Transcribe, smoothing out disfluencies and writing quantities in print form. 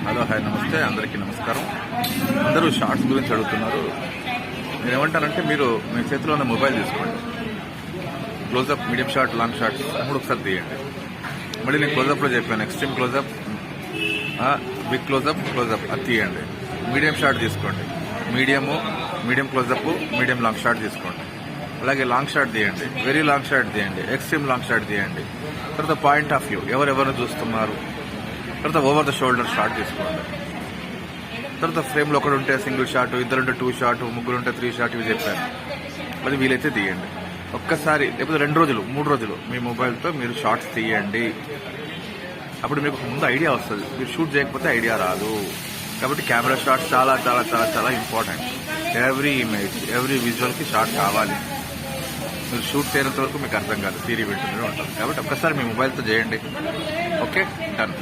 Hello hi నమస్తే, అందరికీ నమస్కారం. అందరూ షార్ట్స్ గురించి అడుగుతున్నారు. నేను ఏమంటానంటే, మీరు మీ చేతిలో ఉన్న మొబైల్ తీసుకోండి, closeup, medium shot, long shots మూడు ఒకసారి తీయండి. మళ్ళీ నేను క్లోజప్లో చెప్పాను, extreme closeup, big closeup, closeup అది తీయండి. మీడియం షాట్ తీసుకోండి, medium closeup, medium long shot తీసుకోండి. అలాగే లాంగ్ షాట్ తీయండి, వెరీ లాంగ్ షాట్ తీయండి, ఎక్స్ట్రీమ్ లాంగ్ షాట్ తీయండి. తర్వాత పాయింట్ ఆఫ్ వ్యూ, ఎవరెవరు చూస్తున్నారు. తర్వాత ఓవర్ ద షోల్డర్ షాట్ తీసుకోండి. తర్వాత ఫ్రేమ్లో ఒకడు ఉంటే సింగిల్ షాట్, ఇద్దరుంటే 2 షాట్, ముగ్గురుంటే 3 షాట్, ఇవి చెప్పాను. అది వీలైతే తీయండి. ఒక్కసారి లేకపోతే 2 రోజులు 3 రోజులు మీ మొబైల్తో మీరు షార్ట్స్ తీయండి. అప్పుడు మీకు ముందు ఐడియా వస్తుంది. మీరు షూట్ చేయకపోతే ఐడియా రాదు. కాబట్టి కెమెరా షాట్స్ చాలా చాలా చాలా చాలా ఇంపార్టెంట్. ఎవ్రీ ఇమేజ్, ఎవ్రీ విజువల్కి షాట్ కావాలి. మీరు షూట్ చేయనంత వరకు మీకు అర్థం కాదు, థియరీ వింటూనే ఉంటారు. కాబట్టి ఒక్కసారి మీ మొబైల్తో చేయండి. Okay, done.